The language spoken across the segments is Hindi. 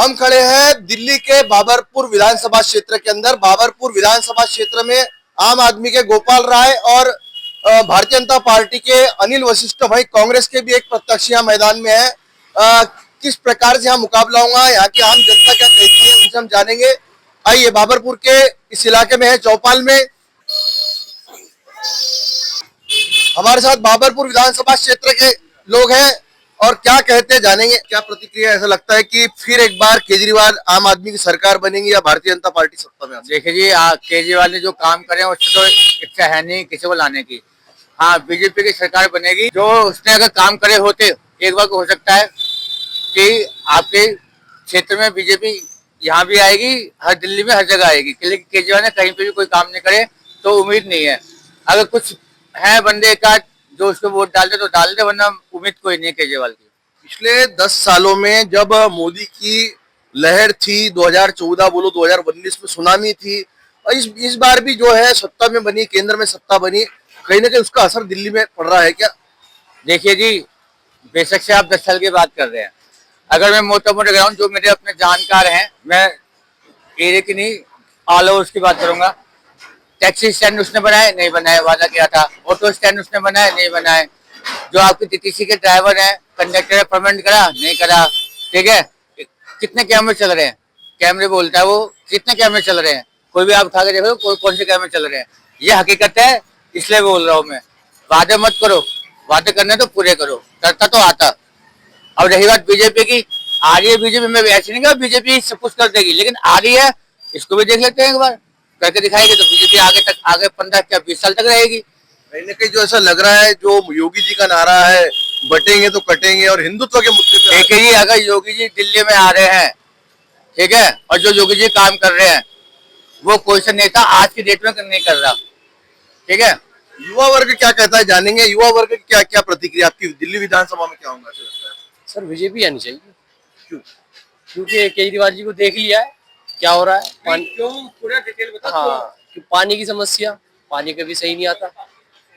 हम खड़े हैं दिल्ली के बाबरपुर विधानसभा क्षेत्र के अंदर। बाबरपुर विधानसभा क्षेत्र में आम आदमी के गोपाल राय और भारतीय जनता पार्टी के अनिल वशिष्ठ भाई कांग्रेस के भी एक प्रत्याशी यहाँ मैदान में है। किस प्रकार से यहाँ मुकाबला होगा, यहाँ की आम जनता क्या कहती है, उनसे हम जानेंगे। आइए, बाबरपुर के इस इलाके में है चौपाल में हमारे साथ बाबरपुर विधानसभा क्षेत्र के लोग हैं और क्या कहते हैं जानेंगे। क्या प्रतिक्रिया, ऐसा लगता है कि फिर एक बार केजरीवाल आम आदमी की सरकार बनेगी या भारतीय जनता पार्टी सत्ता में? देखिए जी, केजरीवाल ने जो काम करे हैं उससे तो इच्छा है नहीं किसी को लाने की। हाँ, बीजेपी की सरकार बनेगी। जो उसने अगर काम करे होते, एक बार हो सकता है कि आपके क्षेत्र में बीजेपी यहाँ भी आएगी, हर दिल्ली में हर जगह आएगी। लेकिन केजरीवाल ने कहीं पे भी कोई काम नहीं करे तो उम्मीद नहीं है। अगर कुछ है बंदे का जो उसको वोट डाल दे तो डाल दे, वरना उम्मीद कोई नहीं है केजरीवाल की। पिछले 10 सालों में जब मोदी की लहर थी, 2014 बोलो 2019 में सुनामी थी, और इस बार भी जो है सत्ता में बनी, केंद्र में सत्ता बनी, कहीं ना कहीं उसका असर दिल्ली में पड़ रहा है क्या? देखिए जी, बेशक से आप 10 साल की बात कर रहे हैं। अगर मैं मोटा मोटा ग्राउंड जो मेरे अपने जानकार हैं, मैं एरिया की नहीं ऑल ओवर की बात करूंगा। टैक्सी स्टैंड उसने बनाए नहीं बनाए, वादा किया था। ऑटो स्टैंड उसने बनाए नहीं बनाए। जो आपके टीटीसी के ड्राइवर हैं, कंडक्टर है, परमानेंट करा नहीं करा। ठीक है, कितने कैमरे चल रहे हैं, कैमरे बोलता है वो, कितने कैमरे चल रहे हैं, कोई भी आप उठा के देखो कौन से कैमरे चल रहे हैं। ये हकीकत है, इसलिए बोल रहा हूँ मैं। वादे मत करो, वादे करने तो पूरे करो, करता तो आता। अब रही बात बीजेपी की, आ रही है बीजेपी में, ऐसी नहीं कि बीजेपी सब कुछ कर देगी, लेकिन आ रही है, इसको भी देख लेते हैं एक बार, करके दिखाएगी तो बीजेपी आगे 15 क्या 20 साल तक रहेगी। कहीं ना कहीं जो ऐसा लग रहा है, जो योगी जी का नारा है, बटेंगे तो कटेंगे, और हिंदुत्व के मुद्दे पे देखिए जी, अगर योगी जी दिल्ली में आ रहे हैं, ठीक है, और जो योगी जी काम कर रहे हैं, वो कोई सा नेता आज की डेट में नहीं कर रहा। ठीक है, युवा वर्ग क्या कहता है जानेंगे। युवा वर्ग की क्या क्या प्रतिक्रिया आपकी दिल्ली विधानसभा में क्या होगा? सर बीजेपी आनी चाहिए। क्यों? क्योंकि केजरीवाल जी को देख लिया है क्या हो रहा है। पानी क्यों, पूरा डिटेल बता। हाँ, पानी की समस्या, पानी कभी सही नहीं आता।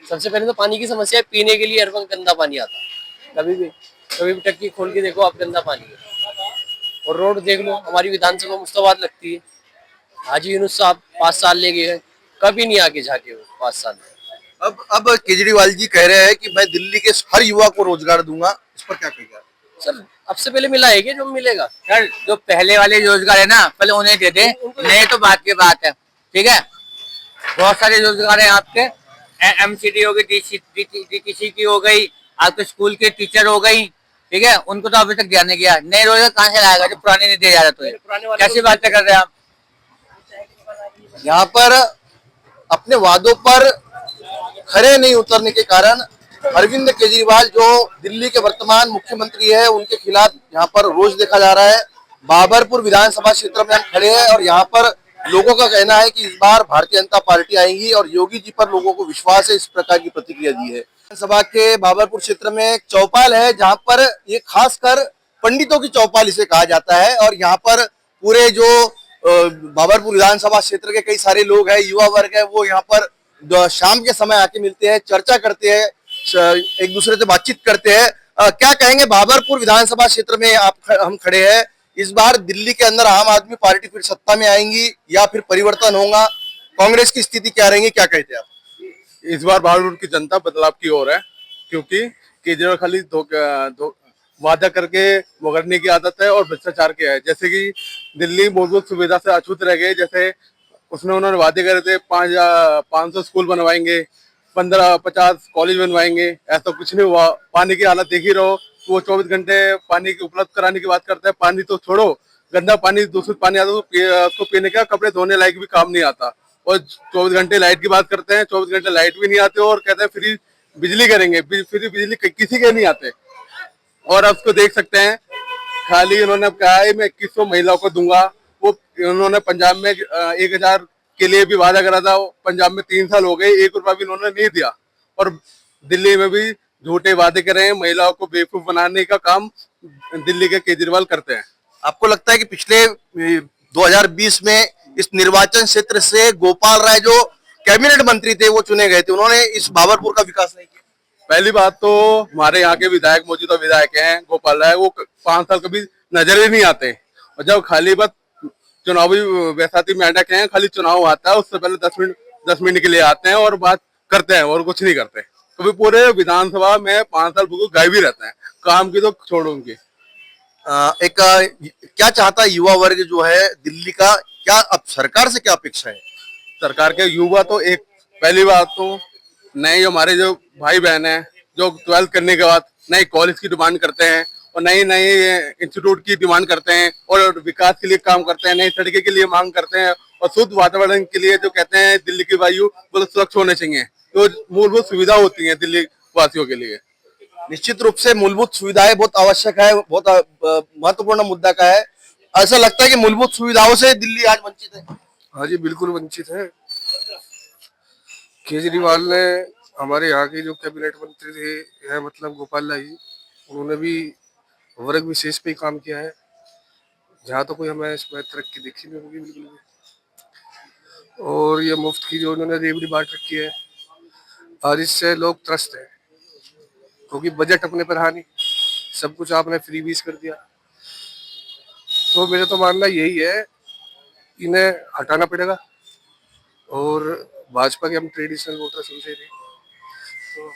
सबसे पहले तो पानी की समस्या है, पीने के लिए हर वक्त गंदा पानी आता। कभी भी टंकी खोल के देखो आप, गंदा पानी है। और रोड देख लो, हमारी विधानसभा मुश्ताबाद लगती है। हाजी यूनुस साहब 5 साल ले गए, कभी नहीं आगे झाके वो 5 साल में। अब केजरीवाल जी कह रहे हैं कि मैं दिल्ली के हर युवा को रोजगार दूंगा, इस पर क्या कहेगा? सर अब से पहले मिला है क्या जो मिलेगा? सर, जो पहले वाले रोजगार है ना, पहले उन्हें दे दे, नहीं तो बात की बात है। ठीक है, बहुत सारे रोजगार है आपके। एमसीडी हो गई, डीटीसी की हो गई, आपके स्कूल के टीचर हो गई। ठीक है, उनको तो अभी तक ध्यान नहीं किया। नए रोजगार कहाँ से लाएगा जो पुराने नहीं दे जा रहा? तो कैसी बातें कर रहे हैं आप? यहाँ पर अपने वादों पर खरे नहीं उतरने के कारण अरविंद केजरीवाल, जो दिल्ली के वर्तमान मुख्यमंत्री है, उनके खिलाफ यहाँ पर रोष देखा जा रहा है। बाबरपुर विधानसभा क्षेत्र में हम खड़े हैं और यहाँ पर लोगों का कहना है कि इस बार भारतीय जनता पार्टी आएगी और योगी जी पर लोगों को विश्वास है, इस प्रकार की प्रतिक्रिया दी है। विधानसभा के बाबरपुर क्षेत्र में एक चौपाल है, जहाँ पर ये खासकर पंडितों की चौपाल इसे कहा जाता है, और यहाँ पर पूरे जो बाबरपुर विधानसभा क्षेत्र के कई सारे लोग हैं, युवा वर्ग है, वो यहाँ पर शाम के समय आके मिलते हैं, चर्चा करते हैं, एक दूसरे से बातचीत करते हैं। क्या कहेंगे, बाबरपुर विधानसभा क्षेत्र में हम खड़े हैं, इस बार दिल्ली के अंदर आम आदमी पार्टी फिर सत्ता में आएंगी या फिर परिवर्तन होगा? कांग्रेस की स्थिति क्या रहेगी, क्या कहते हैं आप? इस बार बाबरपुर की जनता बदलाव की ओर है, क्योंकि केजरीवाल खाली वादा करके मुकरने की आदत है और भ्रष्टाचार की है। जैसे कि दिल्ली मूलभूत सुविधा से अछूत रह गए। जैसे उन्होंने वादे करे थे 500 स्कूल बनवाएंगे, 15-50 कॉलेज बनवाएंगे, ऐसा कुछ नहीं हुआ। पानी की हालत देख ही रहो, वो 24 घंटे पानी की उपलब्ध कराने की बात करते हैं। पानी तो छोड़ो, गंदा पानी, दूषित पानी आता है, उसको पीने का, कपड़े धोने लायक भी काम नहीं आता। और 24 घंटे लाइट की बात करते हैं, 24 घंटे लाइट भी नहीं आते, और कहते हैं फ्री बिजली करेंगे, फ्री बिजली किसी के नहीं आते। और अब उसको देख सकते हैं, खाली उन्होंने कहा है मैं 2100 महिलाओं को दूंगा। वो उन्होंने पंजाब में 1000 के लिए भी वादा करा था, पंजाब में 3 साल हो गए, 1 रुपया भी उन्होंने नहीं दिया। और दिल्ली में भी झूठे वादे कर रहे हैं, महिलाओं को बेवकूफ बनाने का काम दिल्ली के केजरीवाल करते हैं। आपको लगता है कि पिछले 2020 में इस निर्वाचन क्षेत्र से गोपाल राय, जो कैबिनेट मंत्री थे, वो चुने गए थे, उन्होंने इस बाबरपुर का विकास नहीं किया? पहली बात तो हमारे यहाँ के विधायक, मौजूदा विधायक हैं गोपाल राय, वो 5 साल कभी नजर ही नहीं आते। और जब खाली बस चुनावी बैसाखी मेंढक हैं, खाली चुनाव आता है उससे पहले 10 मिनट के लिए आते हैं और बात करते हैं और कुछ नहीं करते। कभी पूरे विधानसभा में 5 साल भूख गायब ही रहते हैं, काम की तो छोड़ो उनकी। क्या चाहता है युवा वर्ग जो है दिल्ली का, क्या अब सरकार से क्या अपेक्षा है? सरकार के युवा तो एक पहली बात तो नए हमारे जो भाई बहन हैं जो 12th करने के बाद नए कॉलेज की डिमांड करते हैं और नए नए इंस्टीट्यूट की डिमांड करते हैं और विकास के लिए काम करते हैं, नई सड़कें के लिए मांग करते हैं और शुद्ध वातावरण के लिए जो कहते हैं दिल्ली की वायु बहुत स्वच्छ होने चाहिए, तो मूलभूत सुविधा होती है दिल्ली वासियों के लिए। निश्चित रूप से मूलभूत सुविधाएं बहुत आवश्यक है, बहुत महत्वपूर्ण मुद्दा का है। ऐसा लगता है कि मूलभूत सुविधाओं से दिल्ली आज वंचित है। हाँ जी, बिल्कुल वंचित है। केजरीवाल ने हमारे यहाँ के जो कैबिनेट मंत्री थे मतलब गोपाल जी, उन्होंने भी वर्ग विशेष पे ही काम किया है। जहाँ तो कोई हमें इसमें तरक्की दिखी नहीं होगी बिल्कुल भी। और ये मुफ्त की जो उन्होंने रेवड़ी बांट रखी है, और इससे लोग त्रस्त हैं क्योंकि बजट अपने पर हानि, सब कुछ आपने फ्री बीज कर दिया। तो मेरा तो मानना यही है, इन्हें हटाना पड़ेगा। और भाजपा के हम ट्रेडिशनल वोटर समझे थे, तो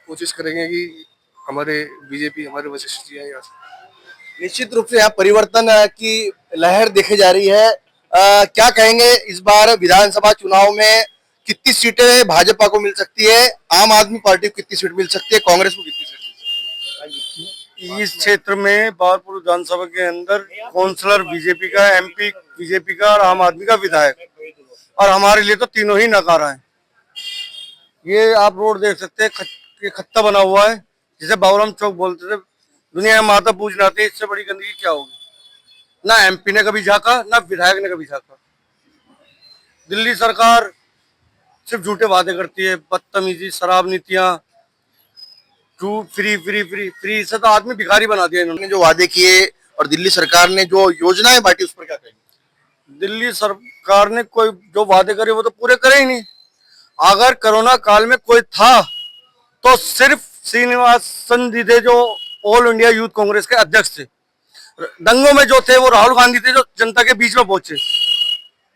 कोशिश करेंगे कि हमारे बीजेपी हमारे वशिष्ठ जी आए यहाँ से। निश्चित रूप से यहाँ परिवर्तन की लहर देखी जा रही है। क्या कहेंगे इस बार विधानसभा चुनाव में कितनी सीटें भाजपा को मिल सकती है, आम आदमी पार्टी को कितनी सीट मिल सकती है, कांग्रेस को कितनी सीट मिल सकती है? इस क्षेत्र में बारपुर विधानसभा के अंदर काउंसलर बीजेपी का, एमपी बीजेपी का और आम आदमी का विधायक, और हमारे लिए तो तीनों ही नकारा है। ये आप रोड देख सकते हैं, खत्ता बना हुआ है जिसे बाबूराम चौक बोलते थे। दुनिया में माता पूजने आते, इससे बड़ी गंदगी क्या होगी। ना एमपी ने कभी झांका, ना विधायक ने कभी झांका। दिल्ली सरकार सिर्फ झूठे वादे करती है, बदतमीजी, शराब नीतियां, फ्री फ्री फ्री फ्री से तो आदमी भिखारी बना दिया इन्होंने। जो वादे किए और दिल्ली सरकार ने जो योजनाएं बांटी उस पर क्या कहेंगे? दिल्ली सरकार ने कोई जो वादे करे वो तो पूरे करे ही नहीं। अगर कोरोना काल में कोई था तो सिर्फ श्रीनिवासन जी थे, जो ऑल इंडिया यूथ कांग्रेस के अध्यक्ष थे। दंगों में जो थे वो राहुल गांधी थे, जो जनता के बीच में पहुंचे,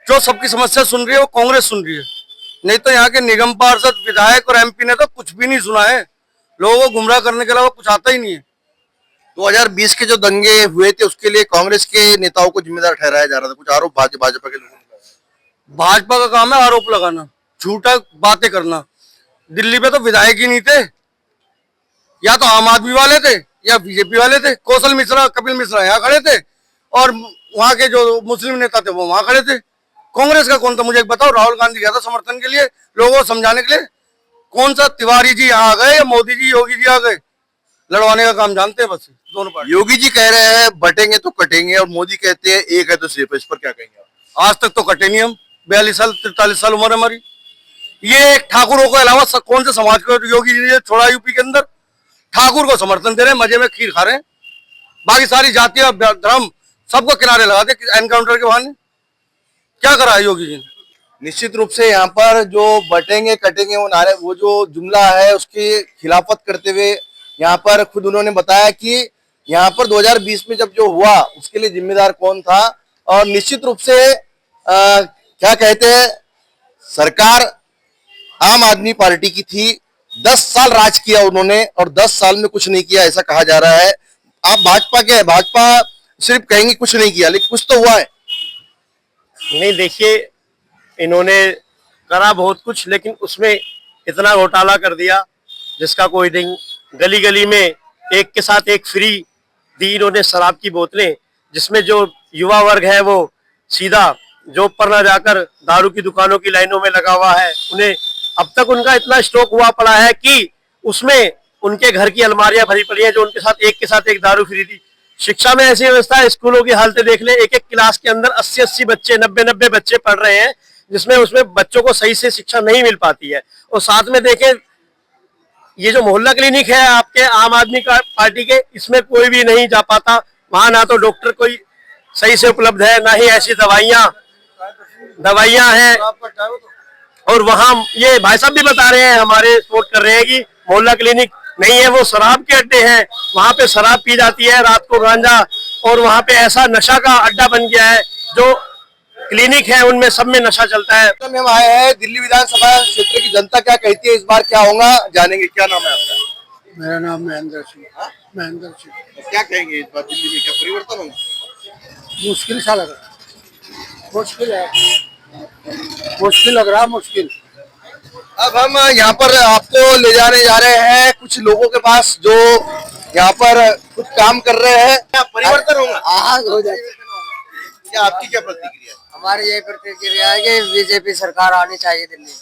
जो सबकी समस्या सुन रही है वो कांग्रेस सुन रही है। नहीं तो यहाँ के निगम पार्षद, विधायक और एमपी ने तो कुछ भी नहीं सुना है। लोगों को गुमराह करने के अलावा कुछ आता ही नहीं है। 2020 के जो दंगे हुए थे उसके लिए कांग्रेस के नेताओं को जिम्मेदार ठहराया जा रहा था, कुछ आरोप भाजपा के लोगों ने। भाजपा का काम है आरोप लगाना, झूठा बातें करना। दिल्ली में तो विधायक ही नहीं थे, या तो आम आदमी वाले थे या बीजेपी वाले थे। कौशल मिश्रा, कपिल मिश्रा यहाँ खड़े थे और वहां के जो मुस्लिम नेता थे वो वहां खड़े थे। कांग्रेस का कौन था मुझे एक बताओ? राहुल गांधी गया था समर्थन के लिए, लोगों को समझाने के लिए। कौन सा तिवारी जी यहाँ आ गए या मोदी जी, योगी जी आ गए? लड़वाने का काम जानते हैं बस दोनों पार्टी। योगी जी कह रहे हैं बटेंगे तो कटेंगे और मोदी कहते हैं एक है तो सिर्फ। इस पर क्या कहेंगे आप? आज तक तो कटे नहीं हम, 42 साल 43 साल उम्र हमारी। ये ठाकुरों के अलावा कौन से समाज को योगी जी ने छोड़ा यूपी के अंदर? ठाकुर को समर्थन दे रहे हैं, मजे में खीर खा रहे हैं। बाकी सारी जातियां, धर्म सबको किनारे लगा दे एनकाउंटर के बहाने। क्या करा है योगी जी ने? निश्चित रूप से यहाँ पर जो बटेंगे कटेंगे वो नारे, वो जो जुमला है उसकी खिलाफत करते हुए यहाँ पर खुद उन्होंने बताया कि यहाँ पर 2020 में जब जो हुआ उसके लिए जिम्मेदार कौन था। और निश्चित रूप से क्या कहते हैं, सरकार आम आदमी पार्टी की थी, 10 साल राज किया उन्होंने और 10 साल में कुछ नहीं किया ऐसा कहा जा रहा है। आप भाजपा के, भाजपा सिर्फ कहेंगे कुछ नहीं किया, लेकिन कुछ तो हुआ है। नहीं, देखिए इन्होंने करा बहुत कुछ, लेकिन उसमें इतना घोटाला कर दिया जिसका कोई नहीं। गली गली में एक के साथ एक फ्री दी इन्होंने शराब की बोतलें, जिसमें जो युवा वर्ग है वो सीधा जॉब पर ना जाकर दारू की दुकानों की लाइनों में लगा हुआ है। उन्हें अब तक उनका इतना स्टॉक हुआ पड़ा है कि उसमें उनके घर की अलमारियां भरी पड़ी है, जो उनके साथ एक दारू फ्री थी। शिक्षा में ऐसी व्यवस्था है, स्कूलों की हालतें देख ले, एक एक क्लास के अंदर 80-80 बच्चे, 90-90 बच्चे पढ़ रहे हैं, जिसमें उसमें बच्चों को सही से शिक्षा नहीं मिल पाती है। और साथ में देखें, ये जो मोहल्ला क्लिनिक है आपके आम आदमी का पार्टी के, इसमें कोई भी नहीं जा पाता। वहां ना तो डॉक्टर कोई सही से उपलब्ध है, ना ही ऐसी दवाइयां हैं। और वहां ये भाई साहब भी बता रहे हैं, हमारे सपोर्ट कर रहे हैं कि मोहल्ला क्लिनिक नहीं है, वो शराब के अड्डे हैं। वहां पे शराब पी जाती है, रात को गांजा और वहाँ पे ऐसा नशा का अड्डा बन गया है, जो क्लिनिक है उनमें सब में नशा चलता है। तो हम आए हैं दिल्ली विधानसभा क्षेत्र की जनता क्या कहती है, इस बार क्या होगा जानेंगे। क्या नाम है आपका? मेरा नाम महेंद्र सिंह। महेंद्र सिंह। तो क्या कहेंगे इस बार दिल्ली में क्या परिवर्तन होगा? मुश्किल सा लग रहा है, मुश्किल है, मुश्किल लग रहा है, मुश्किल। अब हम यहाँ पर आपको ले जाने जा रहे हैं कुछ लोगों के पास जो यहाँ पर कुछ काम कर रहे हैं। क्या परिवर्तन होगा? हाँ हो जाएगा। क्या आपकी क्या प्रतिक्रिया है? हमारी यही प्रतिक्रिया है कि बीजेपी सरकार आनी चाहिए दिल्ली में।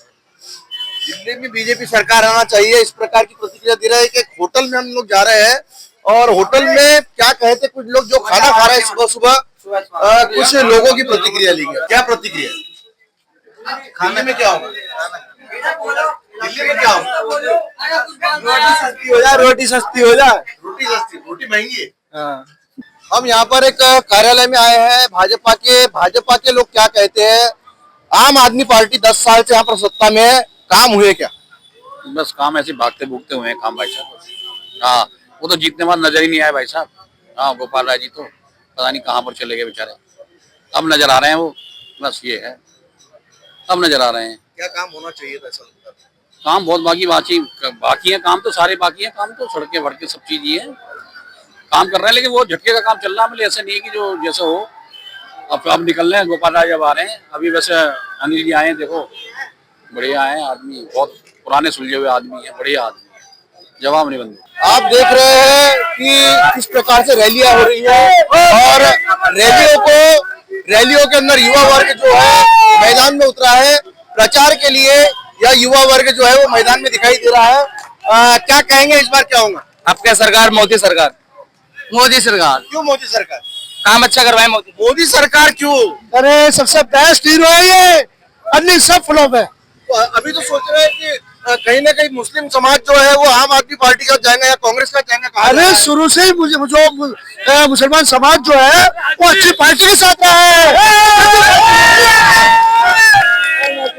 दिल्ली में बीजेपी सरकार आना चाहिए, इस प्रकार की प्रतिक्रिया दे रहे हैं कि होटल में हम लोग जा रहे हैं और होटल में क्या कहते कुछ लोग जो खाना खा रहे हैं सुबह सुबह, कुछ लोगों की प्रतिक्रिया ली गई। क्या प्रतिक्रिया? दिल्ली में क्या होगा? दिल्ली में क्या होगा? रोटी सस्ती हो जाए, रोटी सस्ती हो जाए। रोटी सस्ती, रोटी महंगी है। हम यहाँ पर एक कार्यालय में आए हैं भाजपा के लोग क्या कहते हैं। आम आदमी पार्टी 10 साल से यहाँ पर सत्ता में है, काम हुए क्या? बस काम ऐसे भागते भूगते हुए हैं काम भाई साहब। हाँ, वो तो जीतने बाद नजर ही नहीं आए भाई साहब। हाँ, गोपाल राय जी तो पता नहीं कहाँ पर चले गए बेचारे, अब नजर आ रहे हैं वो। बस ये है, अब नजर आ रहे हैं। क्या काम होना चाहिए था? ऐसा लगता है काम बहुत बाकी है, काम तो सारे बाकी है, काम तो सड़कें वड़कें सब चीज ही है, काम कर रहे हैं। लेकिन वो झटके का काम चल रहा है, मतलब ऐसा नहीं है कि जो जैसे हो। अब निकल रहे हैं, गोपाल राय जब आ रहे हैं। अभी वैसे अनिल जी आए हैं, देखो बढ़िया है आदमी, बहुत पुराने सुलझे हुए आदमी है, बढ़िया आदमी है, जवाब नहीं बनते। आप देख रहे हैं कि किस प्रकार से रैलियां हो रही है और रैलियों के अंदर युवा वर्ग जो है मैदान में उतरा है प्रचार के लिए, या युवा वर्ग जो है वो मैदान में दिखाई दे रहा है। क्या कहेंगे इस बार क्या होगा? आपका सरकार मोदी सरकार। मोदी सरकार। क्यों मोदी सरकार? काम अच्छा करवाए मोदी। मोदी सरकार क्यों? अरे सबसे बेस्ट हीरो है ये, अन्य सब फ्लॉप है। तो अभी तो सोच रहे हैं कि कहीं ना कहीं मुस्लिम समाज जो है वो आम आदमी पार्टी का जाएंगे या कांग्रेस का जाएंगे। अरे शुरू से ही मुझे जो मुसलमान समाज जो है वो अच्छी पार्टी के साथ रहा है।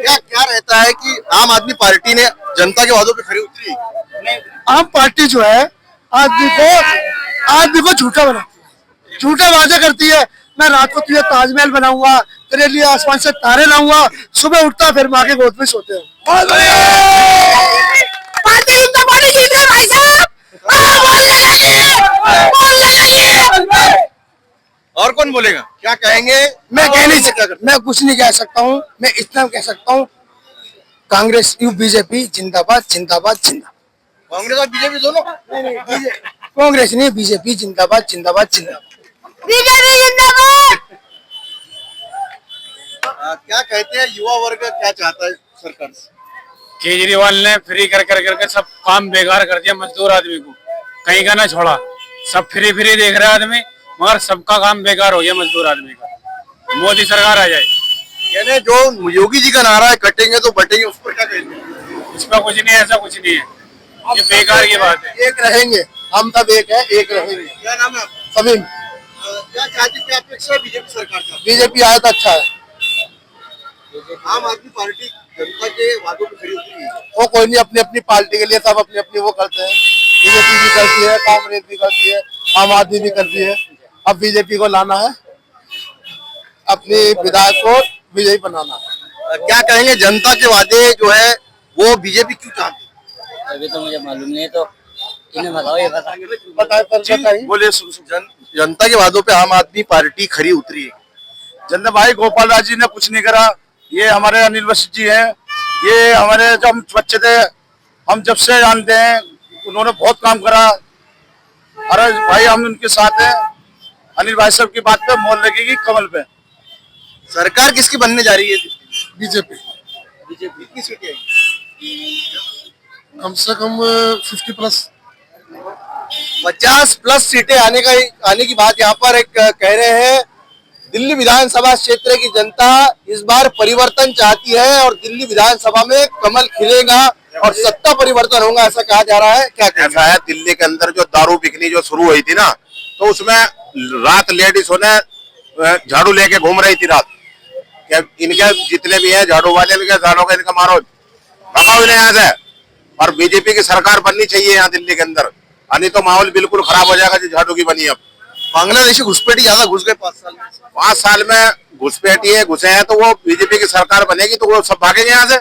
क्या रहता है कि आम आदमी पार्टी ने जनता के वादों पे खरी उतरी? आम पार्टी जो है आदमी को झूठा वादा करती है। मैं रात को तुझे ताजमहल बनाऊंगा, तेरे लिए आसमान से तारे लाऊंगा, सुबह उठता फिर माँ के गोद में सोते हैं। और कौन बोलेगा? क्या कहेंगे? मैं कुछ नहीं कह सकता हूँ, मैं इतना कह सकता हूँ कांग्रेस बीजेपी जिंदाबाद जिंदाबाद जिंदाबाद। कांग्रेस और बीजेपी दोनों? कांग्रेस नहीं, बीजेपी जिंदाबाद जिंदाबाद जिंदाबाद। क्या कहते हैं युवा वर्ग क्या चाहता है सरकार से? केजरीवाल ने फ्री कर सब काम बेकार कर दिया, मजदूर आदमी को कहीं का ना छोड़ा, सब फ्री देख रहे आदमी, मगर सबका काम बेकार हो गया मजदूर आदमी का। मोदी सरकार आ जाए। यानी जो योगी जी का नारा है कटेंगे तो बटेंगे, उस पर क्या कहते हैं? उस पर कुछ नहीं है, ऐसा कुछ नहीं है, ये बेकार की बात है। एक रहेंगे, हम तब एक है, एक रहेंगे। क्या नाम है आपका? समीम। क्या चाहती, क्या अपेक्षा है बीजेपी सरकार का? बीजेपी आया तो अच्छा है। आम आदमी पार्टी जनता के वादों पे खरी उतरी है। वो कोई नहीं, अपनी अपनी पार्टी के लिए सब अपनी अपनी वो करते हैं। बीजेपी भी करती है, कांग्रेस भी करती है, आम आदमी भी करती है। अब बीजेपी को लाना है, अपने विधायक को विजयी बनाना है। क्या कहेंगे जनता के वादे जो है वो बीजेपी क्यों चाहती है? अभी तो मुझे मालूम नहीं है, तो इन्हें बताओ, ये बताइए। बोले जनता के वादों पे आम आदमी पार्टी खरी उतरी है। जनता भाई गोपाल राय जी ने कुछ नहीं करा, ये हमारे अनिल वशिष्ठ जी हैं, ये हमारे जब हम बच्चे थे हम जब से जानते हैं, उन्होंने बहुत काम करा। अरे भाई हम उनके साथ हैं। अनिल भाई साहब की बात पे मोहर लगेगी कमल पे। सरकार किसकी बनने जा रही है? बीजेपी कितनी सीटें आएंगी? कम से कम 50+। 50+ सीटें आने की बात यहाँ पर एक कह रहे हैं। दिल्ली विधानसभा क्षेत्र की जनता इस बार परिवर्तन चाहती है और दिल्ली विधानसभा में कमल खिलेगा और सत्ता परिवर्तन होगा, ऐसा कहा जा रहा है। क्या ऐसा है, दिल्ली के अंदर जो दारू बिकनी जो शुरू हुई थी ना, तो उसमें रात लेडीज ने झाड़ू लेके घूम रही थी रात। क्या इनके जितने भी हैं झाड़ू वाले, इनके झाड़ू का इनका मारो भगाओ इन्हें यहाँ से। और बीजेपी की सरकार बननी चाहिए यहाँ दिल्ली के अंदर, नहीं तो माहौल बिल्कुल खराब हो जाएगा जो झाड़ू की बनी अब। बांग्लादेशी घुसपैठी ज्यादा घुस गए 5 साल में। 5 साल में घुसपैठिए घुसे हैं तो वो बीजेपी की सरकार बनेगी तो वो सब भागेंगे यहाँ से,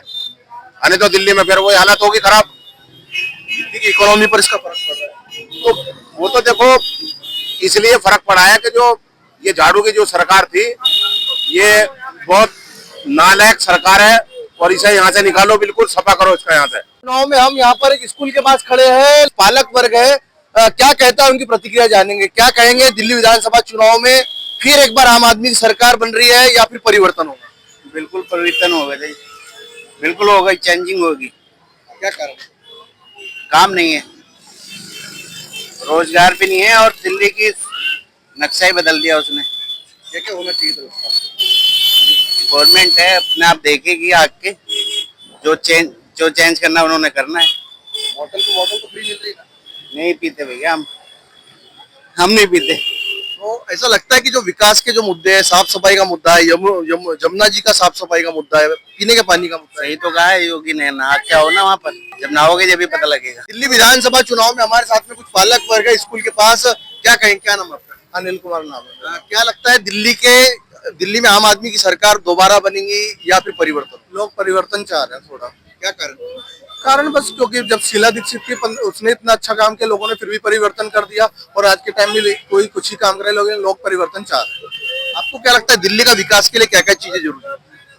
नहीं तो दिल्ली में फिर वही हालत होगी खराब। दिल्ली की इकोनॉमी पर इसका फर्क पड़ रहा है। तो वो तो देखो इसलिए फर्क पड़ा है कि जो ये झाड़ू की जो सरकार थी ये बहुत नालायक सरकार है और इसे यहाँ से निकालो, बिल्कुल सफा करो इसका यहाँ से। चुनाव में हम यहाँ पर एक स्कूल के पास खड़े हैं, पालक वर्ग है, क्या कहता है उनकी प्रतिक्रिया जानेंगे। क्या कहेंगे, दिल्ली विधानसभा चुनाव में फिर एक बार आम आदमी की सरकार बन रही है या फिर परिवर्तन होगा? बिल्कुल परिवर्तन होगा जी, बिल्कुल होगा, चेंजिंग होगी। क्या कारण? काम नहीं है, रोजगार भी नहीं है और दिल्ली की नक्शा ही बदल दिया उसने। क्या क्या होना चाहिए था? गवर्नमेंट है अपने आप देखेगी आके, जो चेंज करना उन्होंने करना है। बोतल तो फ्री मिल रही है। नहीं पीते भैया, हम नहीं पीते। तो ऐसा लगता है कि जो विकास के जो मुद्दे हैं, साफ सफाई का मुद्दा है, यमुना जी का साफ सफाई का मुद्दा है, पीने के पानी का मुद्दा है। सही तो कहा है योगी ने, नहा क्या हो ना वहाँ पर, जब नहाओगे जब भी पता लगेगा। दिल्ली विधानसभा चुनाव में हमारे साथ में कुछ पालक वर्ग है स्कूल के पास, क्या कहें, क्या नाम आपका? अनिल कुमार नाम है। क्या लगता है दिल्ली में आम आदमी की सरकार दोबारा बनेगी या फिर परिवर्तन? लोग परिवर्तन चाह रहे हैं थोड़ा। क्या कारण? कारण बस क्योंकि जब शीला दीक्षित की उसने इतना अच्छा काम किया, लोगों ने फिर भी परिवर्तन कर दिया और आज के टाइम में कोई कुछ ही काम करे, लोग परिवर्तन चाह रहे हैं। आपको क्या लगता है दिल्ली का विकास के लिए क्या क्या चीजें जरूरी है?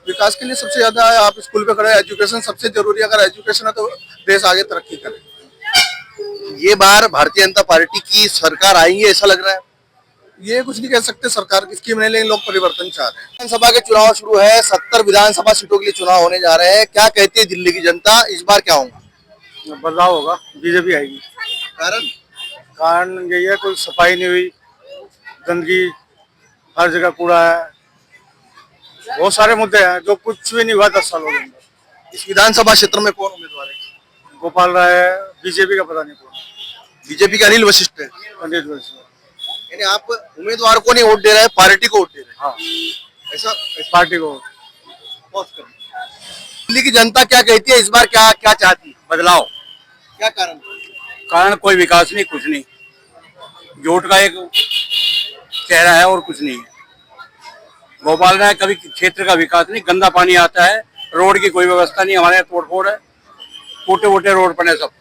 विकास के लिए सबसे ज्यादा है, आप स्कूल पे खड़े, एजुकेशन सबसे जरूरी है। अगर एजुकेशन है तो देश आगे तरक्की करे। ये बार भारतीय जनता पार्टी की सरकार आएंगे ऐसा लग रहा है? ये कुछ नहीं कह सकते, सरकार की स्कीम नहीं, लेकिन लोग परिवर्तन चाह रहे हैं। विधानसभा के चुनाव शुरू है, 70 विधानसभा सीटों के लिए चुनाव होने जा रहे हैं। क्या कहती है दिल्ली की जनता, इस बार क्या होगा? बदलाव होगा, बीजेपी आएगी। कारण? कारण यही है, कोई सफाई नहीं हुई, गंदगी हर जगह, कूड़ा है, बहुत सारे मुद्दे हैं जो कुछ भी नहीं हुआ 10 सालों के अंदर। इस विधानसभा क्षेत्र में कौन उम्मीदवार है? गोपाल राय है, बीजेपी का पता नहीं कौन। बीजेपी के अनिल वशिष्ठ है। पंडित वैसे। यानी आप उम्मीदवार को नहीं वोट दे रहे हैं, पार्टी को वोट दे रहे हैं। हाँ, ऐसा इस पार्टी को। दिल्ली की जनता क्या कहती है इस बार, क्या क्या चाहती है? बदलाव। क्या कारण? कारण कोई विकास नहीं, कुछ नहीं, जोट का एक चेहरा है और कुछ नहीं है। भोपाल में कभी क्षेत्र का विकास नहीं, गंदा पानी आता है, रोड की कोई व्यवस्था नहीं, हमारे यहाँ तोड़फोड़ है, टूटे वोटे रोड बने सब।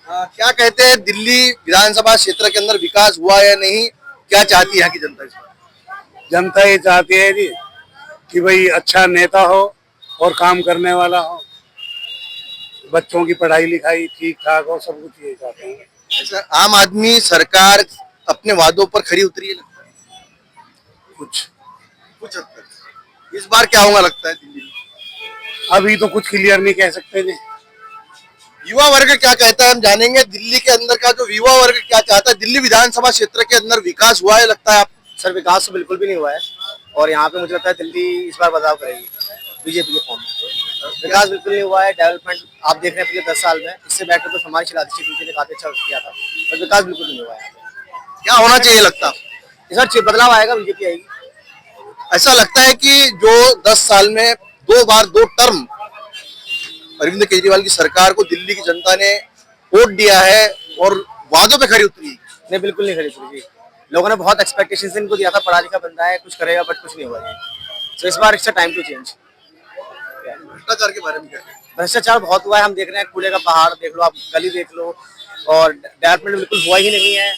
क्या कहते हैं दिल्ली विधानसभा क्षेत्र के अंदर विकास हुआ या नहीं, क्या चाहती है यहाँ की जनता इस बार? जनता ये चाहती है जी कि भाई अच्छा नेता हो और काम करने वाला हो, बच्चों की पढ़ाई लिखाई ठीक ठाक हो, सब कुछ यही चाहते हैं। ऐसा आम आदमी सरकार अपने वादों पर खरी उतरी है लगता है? कुछ हद तक। इस बार क्या होगा लगता है दिल्ली में? अभी तो कुछ क्लियर नहीं कह सकते जी। युवा वर्ग क्या कहता है हम जानेंगे। दिल्ली के अंदर का जो युवा वर्ग क्या चाहता है, दिल्ली विधानसभा क्षेत्र के अंदर विकास हुआ है लगता है आपको? सर विकास तो बिल्कुल भी नहीं हुआ है और यहाँ पे मुझे लगता है दिल्ली इस बार बदलाव करेगी बीजेपी के फॉर्म में। विकास बिल्कुल नहीं हुआ है, डेवलपमेंट आप देख रहे हैं पिछले 10 साल में, इससे बेटर तो हमारी शीला दीक्षित ने काफी अच्छा किया था, पर विकास बिल्कुल नहीं हुआ है। क्या होना चाहिए लगता है? इस बार बदलाव आएगा, बीजेपी आएगी। ऐसा लगता है कि जो 10 साल में 2 टर्म अरविंद केजरीवाल की सरकार को दिल्ली की जनता ने वोट दिया है और वादों पे खरी उतरी है। नहीं, बिल्कुल नहीं खरी उतरी जी। लोगों ने बहुत एक्सपेक्टेशन इनको दिया था, पढ़ा लिखा बंदा है, कुछ करेगा, बट कुछ नहीं हुआ जी। तो इस बार इट्स टाइम टू चेंज। भ्रष्टाचार के बारे में क्या? भ्रष्टाचार बहुत हुआ है, हम देख रहे हैं, कूड़े का पहाड़ देख लो, आप गली देख लो, और डेवलपमेंट बिल्कुल हुआ ही नहीं है।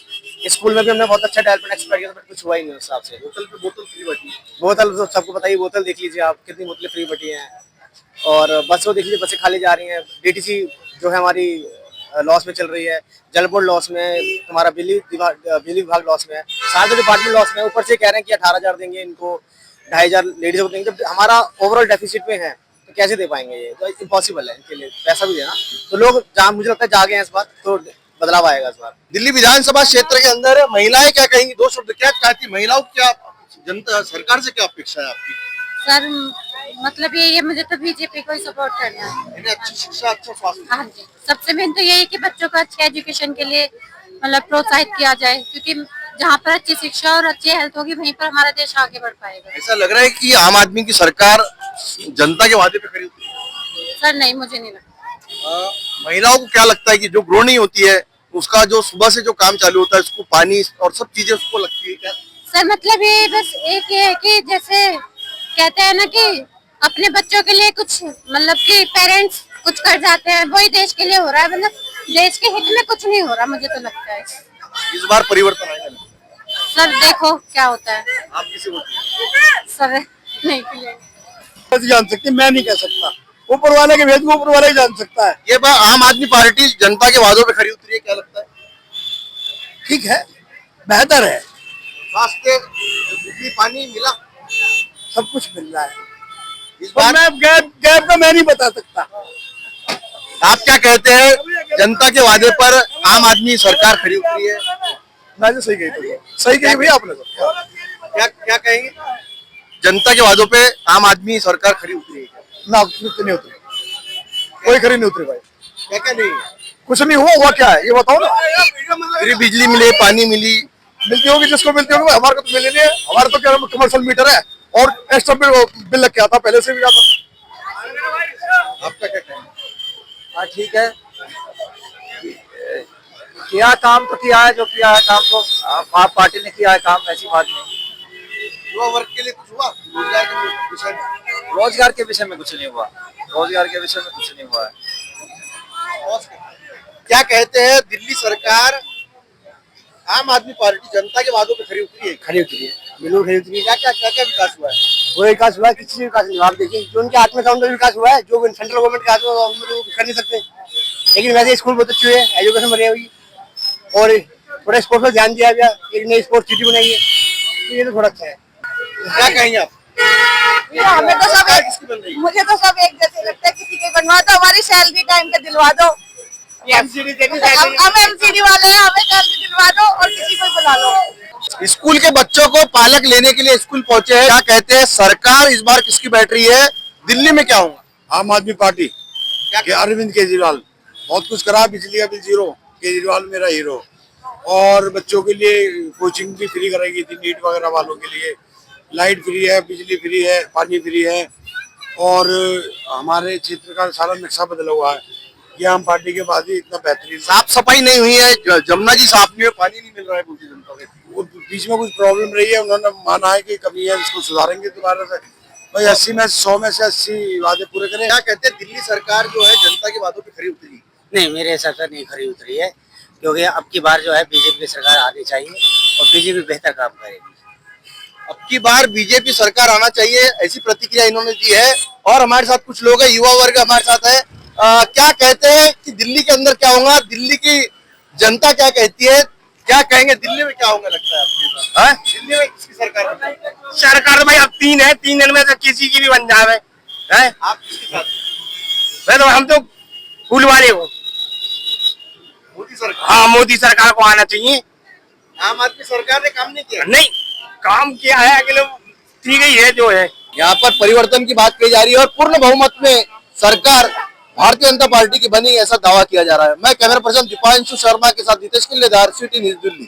स्कूल में भी हमने बहुत अच्छा डेवलपमेंट एक्सपेक्ट किया था, बट कुछ हुआ ही नहीं उस हिसाब से। बोतल पे बोतल फ्री बटी, बोतल तो सबको पता ही, बोतल देख लीजिए आप, कितनी बोतलें फ्री बटी हैं। और बस वो देख लीजिए, बसें खाली जा रही हैं। डीटीसी जो है हमारी लॉस में चल रही है, जल बोर्ड लॉस में, तुम्हारा बिजली विभाग लॉस में है, सारे डिपार्टमेंट लॉस में। ऊपर से कह रहे हैं कि 18,000 देंगे इनको, 2,500 लेडीज को देंगे। जब हमारा ओवरऑल डेफिसिट में है तो कैसे दे पाएंगे? ये तो इम्पॉसिबल है इनके लिए पैसा भी देना। तो लोग मुझे लगता है जागे हैं इस बार, तो बदलाव आएगा इस बार। दिल्ली विधानसभा क्षेत्र के अंदर महिलाएं क्या कहेंगी? 2 शब्द क्या चाहती महिलाओं, क्या जनता सरकार से क्या अपेक्षा है आपकी? सर मतलब यही है, मुझे तो बीजेपी को ही सपोर्ट करना है। अच्छी शिक्षा, अच्छा स्वास्थ्य। हाँ जी, सबसे मेन तो यही है कि बच्चों को अच्छे एजुकेशन के लिए मतलब प्रोत्साहित किया जाए, क्योंकि जहाँ पर अच्छी शिक्षा और अच्छी हेल्थ होगी वहीं पर हमारा देश आगे बढ़ पाएगा। ऐसा लग रहा है कि आम आदमी की सरकार जनता के वादे पे खरी उतरी है। सर नहीं, मुझे नहीं लगता। महिलाओं को क्या लगता है कि जो गृहिणी होती है उसका जो सुबह से जो काम चालू होता है उसको पानी और सब चीजें उसको लगती है क्या? सर मतलब ये बस एक ये है कि जैसे कहते हैं ना कि अपने बच्चों के लिए कुछ मतलब कि पेरेंट्स कुछ कर जाते हैं, वही देश के लिए हो रहा है। मतलब देश के हित में कुछ नहीं हो रहा, मुझे तो लगता है। इस बार परिवर्तन आएगा नहीं? सर देखो क्या होता है। आप किसे वोट देंगे? सर नहीं जान सकते, मैं नहीं कह सकता, ऊपर वाले के भेद को ऊपर वाला ही जान सकता है। ये बार आम आदमी पार्टी जनता के वादों पे खरी उतरी है, क्या लगता है? ठीक है, बेहतर है, स्वास्थ्य, बिजली, पानी मिला, सब कुछ मिल रहा है। इस पर बार मैं गैप का मैं नहीं बता सकता। आप क्या कहते हैं, जनता के वादे पर आम आदमी सरकार खरी उतरी है? मैंने सही कही तो, सही कही भैया आपने तो। क्या क्या कहेंगे? जनता के वादों पे आम आदमी सरकार खरी उतरी है क्या? ना नहीं उतरी, कोई खरी नहीं उतरी भाई। क्या क्या नहीं है? कुछ नहीं हुआ क्या है ये बताओ ना। फ्री बिजली मिले, पानी मिली, मिलती होगी जिसको मिलती होगी, हमारे को तो मिली नहीं है। हमारे तो क्या कमर्शियल मीटर है और एक्स्ट्रा बिल लग के आता, पहले से भी आता। आपका क्या कहना है? हाँ ठीक है, किया काम तो किया है, जो किया है काम तो आप पार्टी ने किया है काम, ऐसी बात नहीं। युवा वर्ग के लिए कुछ हुआ रोजगार के विषय में? रोजगार के विषय में कुछ नहीं हुआ, रोजगार के विषय में कुछ नहीं हुआ है। क्या कहते हैं, दिल्ली सरकार आम आदमी पार्टी जनता के वादों पे खरी उतरी है? खरी उतरी है, बिल्कुल खरी उतरी है। क्या विकास हुआ है? वो विकास हुआ है, किसी भी विकास नहीं। आप देखिए जो उनके हाथ में था उनका विकास हुआ है, जो सेंट्रल गवर्नमेंट के हाथ में वो कर नहीं सकते। लेकिन वैसे स्कूल बहुत अच्छे हुए, एजुकेशन बढ़िया हुई और थोड़ा स्पोर्ट्स पर ध्यान दिया गया, एक नई स्पोर्ट्स सिटी बनाई है, तो ये तो थोड़ा अच्छा है। क्या कहेंगे आप? हमें तो सब किसकी बन रही है? मुझे तो सब एक जैसे लगता है, किसी के बनवा दो, हमारी सैलरी टाइम पे दिलवा दो। हम एमसीडी वाले हैं, हमें सैलरी दिलवा दो और किसी को बुला लो। स्कूल के बच्चों को पालक लेने के लिए स्कूल पहुंचे हैं। क्या कहते हैं, सरकार इस बार किसकी बैठ रही है? दिल्ली में क्या होगा? आम आदमी पार्टी के अरविंद केजरीवाल बहुत कुछ करा, बिजली का बिल जीरो, केजरीवाल मेरा हीरो। और बच्चों के लिए कोचिंग भी फ्री कराई थी, नीट वगैरह वालों के लिए लाइट फ्री है, बिजली फ्री है, पानी फ्री है। और हमारे क्षेत्र का सारा नक्शा बदला हुआ है, ये आम पार्टी के बाद ही इतना बेहतरीन। साफ सफाई नहीं हुई है, जमुना जी साफ नहीं है, पानी नहीं मिल रहा है पूरी जनता को। बीच में कुछ प्रॉब्लम रही है, उन्होंने माना है कि कमी है, इसको सुधारेंगे दोबारा से। भाई 80 में 100 में से 80 वादे पूरे करें। क्या कहते हैं, दिल्ली सरकार जो है जनता के वादों पे खरी उतरी? नहीं, मेरे हिसाब से नहीं खरी उतरी है, क्योंकि अब की बार जो है बीजेपी की सरकार आनी चाहिए और बीजेपी बेहतर काम करेगी। अब की बार बीजेपी सरकार आना चाहिए, ऐसी प्रतिक्रिया इन्होंने दी है। और हमारे साथ कुछ लोग हैं, युवा वर्ग हमारे साथ है। क्या कहते हैं कि दिल्ली के अंदर क्या होगा, दिल्ली की जनता क्या कहती है, क्या कहेंगे, दिल्ली में क्या होगा लगता है आपको? दिल्ली में किसकी सरकार बनेगी? सरकार तो भाई अब 3 है, 3 दिन में तो किसी की भी बन जावे है। आप किसके साथ? तो हम तो फूल वाले हो। मोदी सरकार? हाँ, मोदी सरकार को आना चाहिए। आम आदमी सरकार ने काम नहीं किया? नहीं, काम किया है, अगले ठीक ही है जो है। यहाँ पर परिवर्तन की बात कही जा रही है और पूर्ण बहुमत में सरकार भारतीय जनता पार्टी की बनी, ऐसा दावा किया जा रहा है। मैं कैमरा पर्सन दीपांशु शर्मा के साथ नितेश किल्लेदार, सिटी न्यूज़ दिल्ली।